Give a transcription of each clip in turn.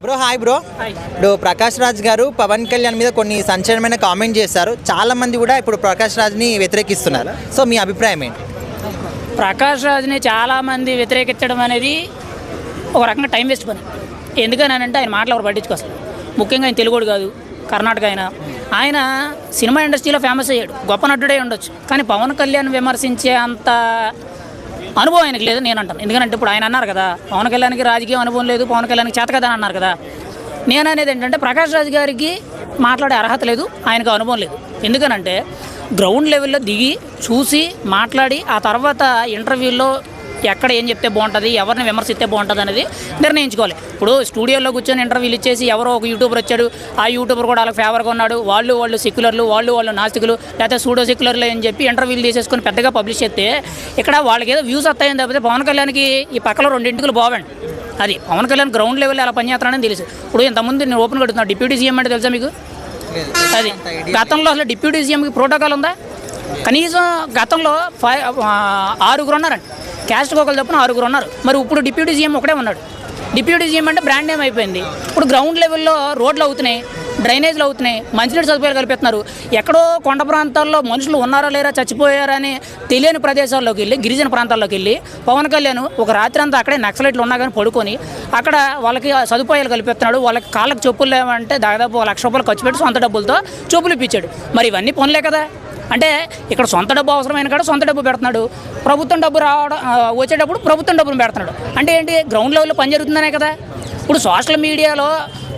Bro hi bro. ఇప్పుడు ప్రకాష్ రాజ్ గారు పవన్ కళ్యాణ్ మీద కొన్ని సంచలనమైన కామెంట్ చేశారు. చాలా మంది కూడా ఇప్పుడు ప్రకాష్ రాజ్ని వ్యతిరేకిస్తున్నారు. సో మీ అభిప్రాయం ఏంటి? ప్రకాష్ రాజ్ని చాలామంది వ్యతిరేకించడం అనేది ఒక రకంగా టైం వేస్ట్ పని. ఎందుకనంటే ఆయన మాటలు ఎవరు పట్టించుకోవాలి. ముఖ్యంగా ఆయన తెలుగుడు కాదు, కర్ణాటక ఆయన సినిమా ఇండస్ట్రీలో ఫేమస్ అయ్యాడు, గొప్ప నటుడే ఉండొచ్చు. కానీ పవన్ కళ్యాణ్ విమర్శించే అంత అనుభవం ఆయనకు లేదు నేను అంటాను. ఎందుకంటే ఇప్పుడు ఆయన అన్నారు కదా, పవన్ కళ్యాణ్కి రాజకీయ అనుభవం లేదు, పవన్ కళ్యాణ్కి చేత కదా అన్నారు కదా. నేను అనేది ఏంటంటే ప్రకాష్ రాజ్ గారికి మాట్లాడే అర్హత లేదు, ఆయనకు అనుభవం లేదు. ఎందుకనంటే గ్రౌండ్ లెవెల్లో దిగి చూసి మాట్లాడి ఆ తర్వాత ఇంటర్వ్యూల్లో ఎక్కడ ఏం చెప్తే బాగుంటుంది, ఎవరిని విమర్శిస్తే బాగుంటుంది అనేది నిర్ణయించుకోవాలి. ఇప్పుడు స్టూడియోలో కూర్చొని ఇంటర్వ్యూలు ఇచ్చేసి ఎవరో ఒక యూట్యూబర్ వచ్చాడు, ఆ యూట్యూబర్ కూడా వాళ్ళకి ఫేవర్గా ఉన్నాడు, వాళ్ళు సెక్యులర్లు, వాళ్ళు నాస్తికులు, లేకపోతే సూడో సెక్యులర్లు అని చెప్పి ఇంటర్వ్యూలు తీసేసుకొని పెద్దగా పబ్లిష్ చేస్తే ఇక్కడ వాళ్ళకి ఏదో వ్యూస్ వస్తాయని తప్పితే పవన్ కళ్యాణ్కి ఈ పక్కలో రెండింటికి బావండి. అది పవన్ కళ్యాణ్ గ్రౌండ్ లెవెల్ ఎలా పనిచేస్తానని తెలుసు. ఇప్పుడు ఇంతకుముందు నేను ఓపెన్ కడుతున్నాను, డిప్యూటీ సీఎం అంటే తెలుసా మీకు? అది గతంలో అసలు డిప్యూటీ సీఎంకి ప్రోటోకాల్ ఉందా? కనీసం గతంలో 6 ఉన్నారండి, క్యాస్ట్ ఒకరు తప్పున 6 ఉన్నారు. మరి ఇప్పుడు డిప్యూటీ సీఎం ఒకటే ఉన్నాడు. డిప్యూటీ సీఎం అంటే బ్రాండ్ నేమ్ అయిపోయింది. ఇప్పుడు గ్రౌండ్ లెవెల్లో రోడ్లు అవుతున్నాయి, డ్రైనేజ్లు అవుతున్నాయి, మంచినీటి సదుపాయాలు కల్పిస్తున్నారు. ఎక్కడో కొండ ప్రాంతాల్లో మనుషులు ఉన్నారా లేరా, చచ్చిపోయారని తెలియని ప్రదేశాల్లోకి వెళ్ళి, గిరిజన ప్రాంతాల్లోకి వెళ్ళి పవన్ కళ్యాణ్ ఒక రాత్రి అంతా అక్కడే నక్సలైట్లు ఉన్నా కానీ పడుకొని అక్కడ వాళ్ళకి సదుపాయాలు కల్పిస్తున్నాడు. వాళ్ళకి కాళ్ళకి చెప్పులు లేవంటే దాదాపు ₹1,00,000 ఖర్చు పెట్టి సొంత డబ్బులతో చెప్పులు ఇప్పించాడు. మరి ఇవన్నీ పనులే కదా. అంటే ఇక్కడ సొంత డబ్బు అవసరమైన కాడ సొంత డబ్బు పెడుతున్నాడు, ప్రభుత్వం డబ్బు వచ్చేటప్పుడు ప్రభుత్వం డబ్బును పెడుతున్నాడు. అంటే ఏంటి, గ్రౌండ్ లెవెల్లో పని జరుగుతుందనే కదా. ఇప్పుడు సోషల్ మీడియాలో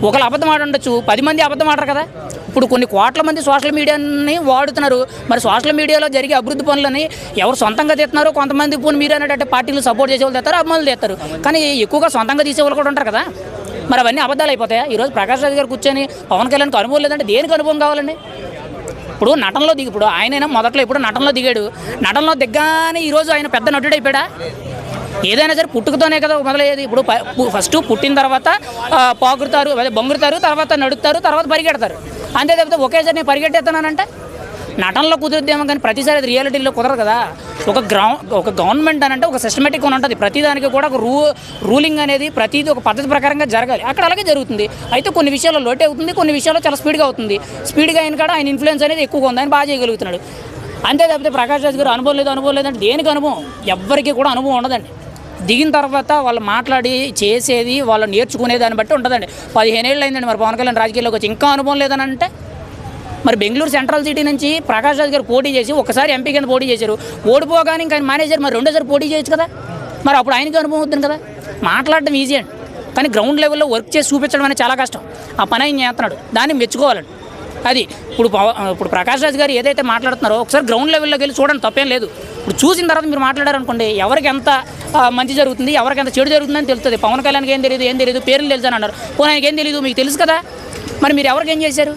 ఒకరు అబద్ధం ఆడి ఉండొచ్చు, 10 మంది అబద్ధం ఆడరు కదా. ఇప్పుడు కొన్ని కోట్ల మంది సోషల్ మీడియాని వాడుతున్నారు. మరి సోషల్ మీడియాలో జరిగే అభివృద్ధి పనులని ఎవరు సొంతంగా తీస్తున్నారు, కొంతమంది ఇప్పుడు మీరు అనేటట్టు పార్టీలు సపోర్ట్ చేసే వాళ్ళు తెస్తారు, అభిమానులు తెస్తారు. కానీ ఎక్కువగా సొంతంగా తీసేవాళ్ళు కూడా ఉంటారు కదా. మరి అవన్నీ అబద్ధాలు అయిపోతాయి. ఈరోజు ప్రకాష్ రాజ్ గారు కూర్చొని పవన్ కళ్యాణ్కి అనుభవం లేదంటే దేనికి అనుభవం కావాలండి? ఇప్పుడు నటనలో ఇప్పుడు ఆయనైనా మొదట్లో ఇప్పుడు నటనలో దిగాడు, నటనలో దిగ్గానే ఈరోజు ఆయన పెద్ద నటుడు అయిపోయాడా? ఏదైనా సరే పుట్టుకతోనే కదా మొదలయ్యేది. ఇప్పుడు ఫస్ట్ పుట్టిన తర్వాత పాకుతారు, అదే బొంగురుతారు, తర్వాత నడుస్తారు, తర్వాత పరిగెడతారు. అంతే తప్పితే ఒకేసారి నేను పరిగెట్టేస్తున్నానంటే నటనలో కుదురుద్దేమో కానీ ప్రతిసారి అది రియాలిటీలో కుదరదు కదా. ఒక గవర్నమెంట్ అని అంటే ఒక సిస్టమేటిక్ అని ఉంటుంది. ప్రతిదానికి కూడా ఒక రూలింగ్ అనేది ప్రతిదీ ఒక పద్ధతి ప్రకారంగా జరగాలి. అక్కడ అలాగే జరుగుతుంది. అయితే కొన్ని విషయాల్లో లోటే అవుతుంది, కొన్ని విషయాల్లో చాలా స్పీడ్గా అవుతుంది. స్పీడ్గా అయిన కాడ ఆయన ఇన్ఫ్లుయెన్స్ అనేది ఎక్కువగా ఉంది, ఆయన బాగా చేయగలుగుతున్నాడు. అంతే తప్పితే ప్రకాష్ రాజ్ గారు అనుభవం లేదంటే దేనికి అనుభవం? ఎవ్వరికి కూడా అనుభవం ఉండదండి. దిగిన తర్వాత వాళ్ళు మాట్లాడి చేసేది, వాళ్ళు నేర్చుకునే దాన్ని బట్టి ఉంటుందండి. 15 ఏళ్ళు అయిందండి మరి పవన్ కళ్యాణ్ రాజకీయాల్లోకి వచ్చి, ఇంకా అనుభవం లేదని అంటే మరి బెంగళూరు సెంట్రల్ సిటీ నుంచి ప్రకాష్ రాజ్ గారు పోటీ చేసి ఒకసారి ఎంపీ కింద పోటీ చేశారు, ఓడిపోగానే ఇంకా ఆయన మేనేజర్ మరి రెండోసారి పోటీ చేయొచ్చు కదా. మరి అప్పుడు ఆయనకి అనుభవం అవుతుంది కదా. మాట్లాడడం ఈజీ అండి, కానీ గ్రౌండ్ లెవెల్లో వర్క్ చేసి చూపించడం అనేది చాలా కష్టం. ఆ పని ఆయన చేస్తున్నాడు, దాన్ని మెచ్చుకోవాలండి. అది ఇప్పుడు ప్రకాష్ రాజ్ గారు ఏదైతే మాట్లాడుతున్నారో ఒకసారి గ్రౌండ్ లెవెల్లోకి వెళ్ళి చూడండి, తప్పేం లేదు. ఇప్పుడు చూసిన తర్వాత మీరు మాట్లాడారనుకోండి, ఎవరికి ఎంత మంచి జరుగుతుంది, ఎవరికి ఎంత చెడు జరుగుతుందని తెలుస్తుంది. పవన్ కళ్యాణ్కి ఏం తెలియదు, పేర్లు తెలుసు అని అన్నారు. పోనీ ఆయనకి ఏం తెలియదు, మీకు తెలుసు కదా. మరి మీరు ఎవరికి ఏం చేశారు?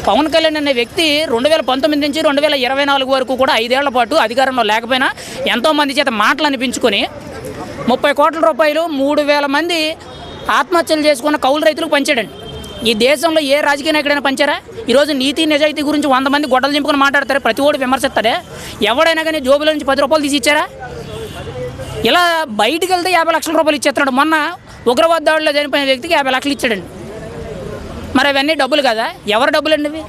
పవన్ కళ్యాణ్ అనే వ్యక్తి 2019 నుంచి 2024 వరకు కూడా 5 ఏళ్ల పాటు అధికారంలో లేకపోయినా ఎంతోమంది చేత మాటలు అనిపించుకొని ₹30 కోట్ల 3,000 మంది ఆత్మహత్యలు చేసుకున్న కౌలు రైతులకు పంచాడండి. ఈ దేశంలో ఏ రాజకీయ నాయకుడైనా పంచారా? ఈరోజు నీతి నిజాయితీ గురించి 100 మంది గొడ్డలు చింపుకొని మాట్లాడతారు, ప్రతి ఓడి విమర్శిస్తారే. ఎవడైనా కానీ జోబుల నుంచి ₹10 తీసి ఇచ్చారా? ఇలా బయటికి వెళ్తే ₹50 లక్షల ఇచ్చేస్తున్నాడు. మొన్న ఉగ్రవాద దాడిలో చనిపోయిన వ్యక్తికి ₹50 లక్షలు ఇచ్చాడండి. మరి అవన్నీ డబ్బులు కదా, ఎవరు డబ్బులు అండి ఇవి?